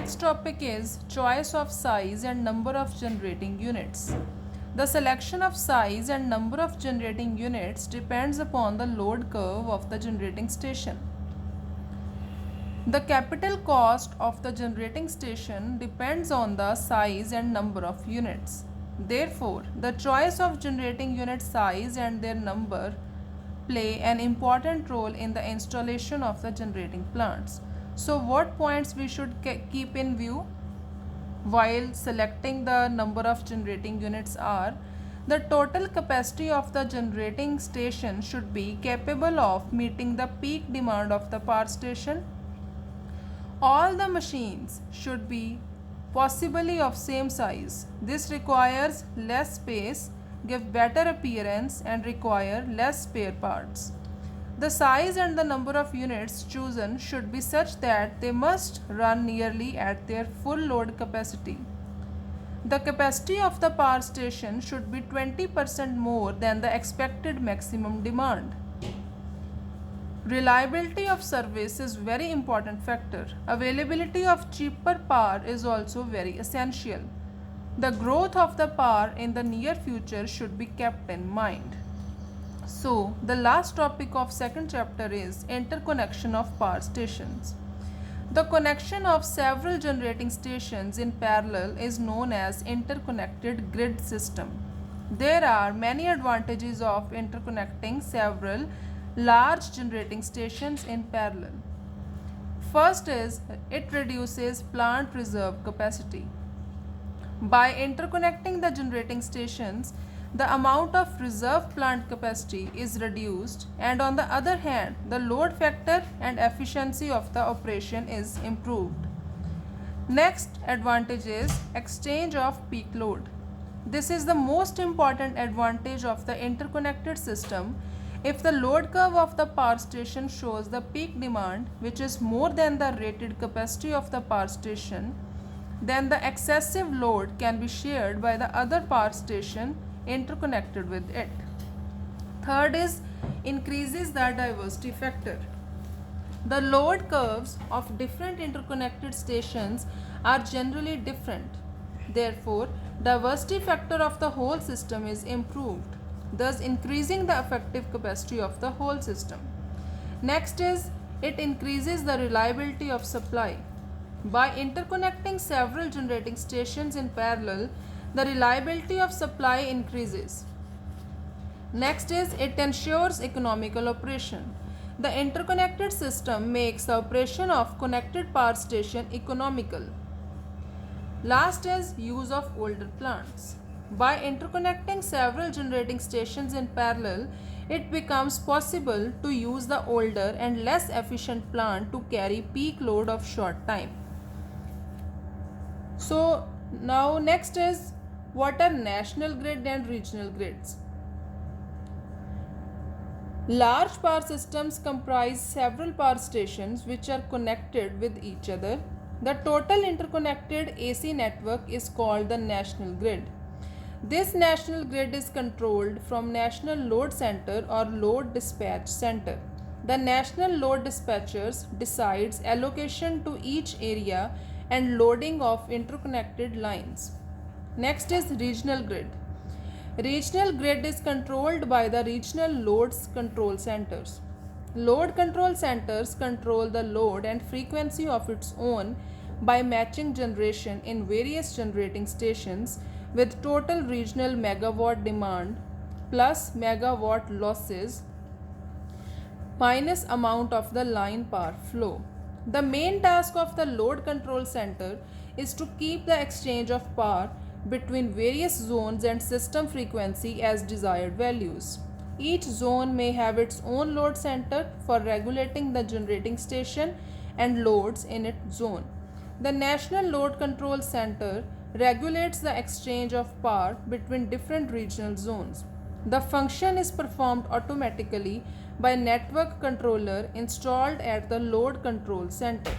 next topic is choice of size and number of generating units. The selection of size and number of generating units depends upon the load curve of the generating station. The capital cost of the generating station depends on the size and number of units. Therefore, the choice of generating unit size and their number play an important role in the installation of the generating plants. So, what points we should keep in view while selecting the number of generating units are: the total capacity of the generating station should be capable of meeting the peak demand of the power station. All the machines should be possibly of same size. This requires less space, give better appearance and require less spare parts. The size and the number of units chosen should be such that they must run nearly at their full load capacity. The capacity of the power station should be 20% more than the expected maximum demand. Reliability of service is very important factor. Availability of cheaper power is also very essential. The growth of the power in the near future should be kept in mind. So, the last topic of second chapter is interconnection of power stations. The connection of several generating stations in parallel is known as interconnected grid system. There are many advantages of interconnecting several large generating stations in parallel. First is it reduces plant reserve capacity. By interconnecting the generating stations, the amount of reserve plant capacity is reduced, and on the other hand, the load factor and efficiency of the operation is improved. Next advantage is exchange of peak load. This is the most important advantage of the interconnected system. If the load curve of the power station shows the peak demand, which is more than the rated capacity of the power station, then the excessive load can be shared by the other power station interconnected with it. Third is increases the diversity factor. The load curves of different interconnected stations are generally different. Therefore, diversity factor of the whole system is improved, thus increasing the effective capacity of the whole system. Next is it increases the reliability of supply. By interconnecting several generating stations in parallel, the reliability of supply increases. Next is it ensures economical operation. The interconnected system makes the operation of connected power station economical. Last is use of older plants. By interconnecting several generating stations in parallel, it becomes possible to use the older and less efficient plant to carry peak load of short time. So now next is what are national grid and regional grids. Large power systems comprise several power stations which are connected with each other. The total interconnected AC network is called the national grid. This national grid is controlled from National Load Center or Load Dispatch Center. The national load dispatchers decides allocation to each area and loading of interconnected lines. Next is regional grid. Regional grid is controlled by the regional loads control centers. Load control centers control the load and frequency of its own by matching generation in various generating stations with total regional megawatt demand plus megawatt losses minus amount of the line power flow. The main task of the load control center is to keep the exchange of power between various zones and system frequency as desired values. Each zone may have its own load center for regulating the generating station and loads in its zone. The National Load Control Center regulates the exchange of power between different regional zones. The function is performed automatically by network controller installed at the load control center.